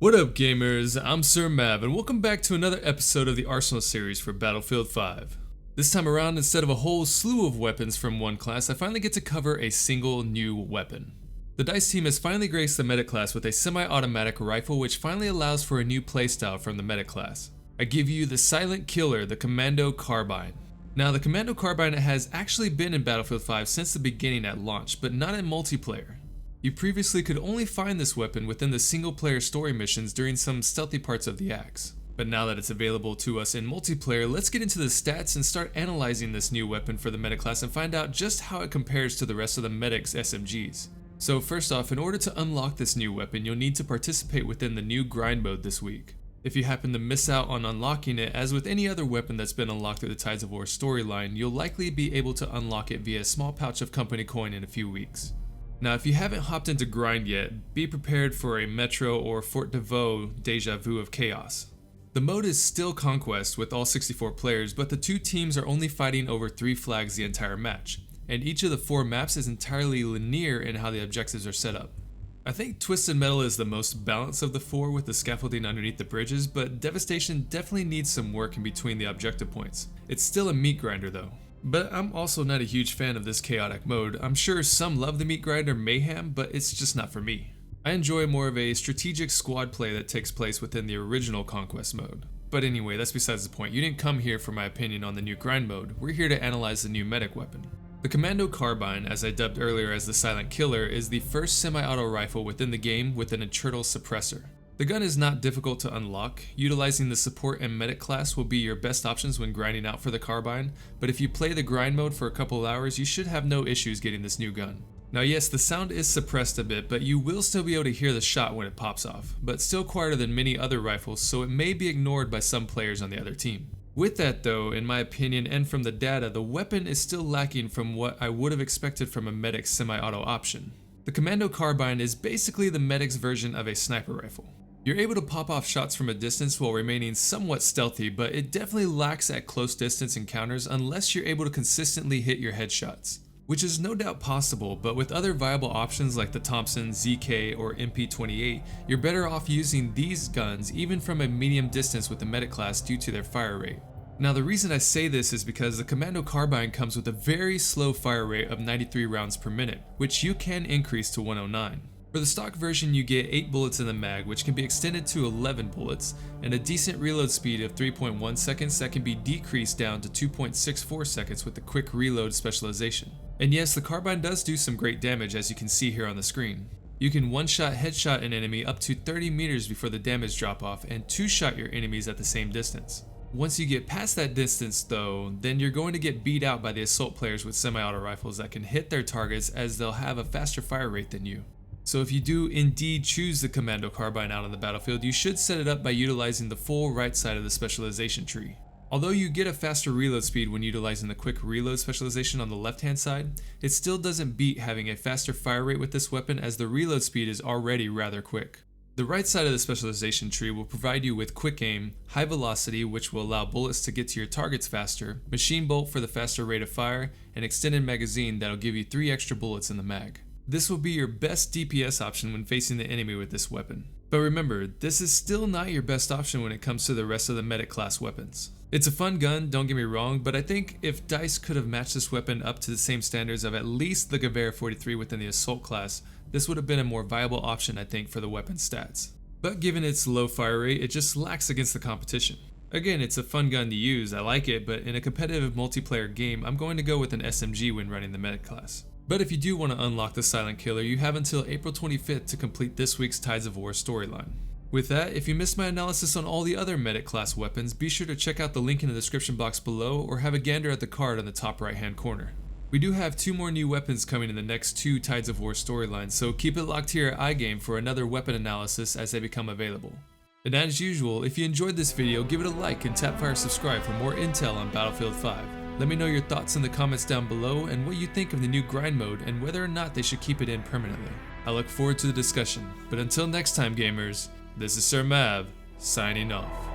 What up gamers, I'm Sir Mav and welcome back to another episode of the Arsenal series for Battlefield 5. This time around, instead of a whole slew of weapons from one class, I finally get to cover a single new weapon. The DICE team has finally graced the medic class with a semi-automatic rifle which finally allows for a new playstyle from the medic class. I give you the silent killer, the Commando Carbine. Now the Commando Carbine has actually been in Battlefield 5 since the beginning at launch, but not in multiplayer. You previously could only find this weapon within the single player story missions during some stealthy parts of the acts. But now that it's available to us in multiplayer, let's get into the stats and start analyzing this new weapon for the medic class and find out just how it compares to the rest of the medic's SMGs. So first off, in order to unlock this new weapon, you'll need to participate within the new grind mode this week. If you happen to miss out on unlocking it, as with any other weapon that's been unlocked through the Tides of War storyline, you'll likely be able to unlock it via a small pouch of company coin in a few weeks. Now if you haven't hopped into grind yet, be prepared for a Metro or Fort de Vaux deja vu of chaos. The mode is still Conquest with all 64 players, but the two teams are only fighting over 3 flags the entire match, and each of the 4 maps is entirely linear in how the objectives are set up. I think Twisted Metal is the most balanced of the 4 with the scaffolding underneath the bridges, but Devastation definitely needs some work in between the objective points. It's still a meat grinder though. But I'm also not a huge fan of this chaotic mode. I'm sure some love the meat grinder mayhem, but it's just not for me. I enjoy more of a strategic squad play that takes place within the original Conquest mode. But anyway, that's besides the point. You didn't come here for my opinion on the new grind mode. We're here to analyze the new medic weapon. The Commando Carbine, as I dubbed earlier as the Silent Killer, is the first semi-auto rifle within the game with an internal suppressor. The gun is not difficult to unlock. Utilizing the support and medic class will be your best options when grinding out for the carbine, but if you play the grind mode for a couple of hours, you should have no issues getting this new gun. Now yes, the sound is suppressed a bit, but you will still be able to hear the shot when it pops off, but still quieter than many other rifles, so it may be ignored by some players on the other team. With that though, in my opinion and from the data, the weapon is still lacking from what I would have expected from a medic's semi-auto option. The Commando Carbine is basically the medic's version of a sniper rifle. You're able to pop off shots from a distance while remaining somewhat stealthy, but it definitely lacks at close distance encounters unless you're able to consistently hit your headshots. Which is no doubt possible, but with other viable options like the Thompson, ZK, or MP28, you're better off using these guns even from a medium distance with the medic class due to their fire rate. Now the reason I say this is because the Commando Carbine comes with a very slow fire rate of 93 rounds per minute, which you can increase to 109. For the stock version you get 8 bullets in the mag, which can be extended to 11 bullets, and a decent reload speed of 3.1 seconds that can be decreased down to 2.64 seconds with the quick reload specialization. And yes, the carbine does do some great damage as you can see here on the screen. You can one-shot headshot an enemy up to 30 meters before the damage drop off and two-shot your enemies at the same distance. Once you get past that distance though, then you're going to get beat out by the assault players with semi-auto rifles that can hit their targets as they'll have a faster fire rate than you. So if you do indeed choose the Commando Carbine out on the battlefield, you should set it up by utilizing the full right side of the specialization tree. Although you get a faster reload speed when utilizing the quick reload specialization on the left hand side, it still doesn't beat having a faster fire rate with this weapon as the reload speed is already rather quick. The right side of the specialization tree will provide you with quick aim, high velocity which will allow bullets to get to your targets faster, machine bolt for the faster rate of fire, and extended magazine that'll give you 3 extra bullets in the mag. This will be your best DPS option when facing the enemy with this weapon. But remember, this is still not your best option when it comes to the rest of the medic class weapons. It's a fun gun, don't get me wrong, but I think if DICE could have matched this weapon up to the same standards of at least the Gewehr 43 within the assault class, this would have been a more viable option I think for the weapon stats. But given its low fire rate, it just lacks against the competition. Again, it's a fun gun to use, I like it, but in a competitive multiplayer game, I'm going to go with an SMG when running the medic class. But if you do want to unlock the Silent Killer, you have until April 25th to complete this week's Tides of War storyline. With that, if you missed my analysis on all the other medic class weapons, be sure to check out the link in the description box below or have a gander at the card on the top right hand corner. We do have 2 more new weapons coming in the next 2 Tides of War storylines, so keep it locked here at iGame for another weapon analysis as they become available. And as usual, if you enjoyed this video, give it a like and tap fire subscribe for more intel on Battlefield 5. Let me know your thoughts in the comments down below and what you think of the new grind mode and whether or not they should keep it in permanently. I look forward to the discussion, but until next time gamers, this is Sir Mav, signing off.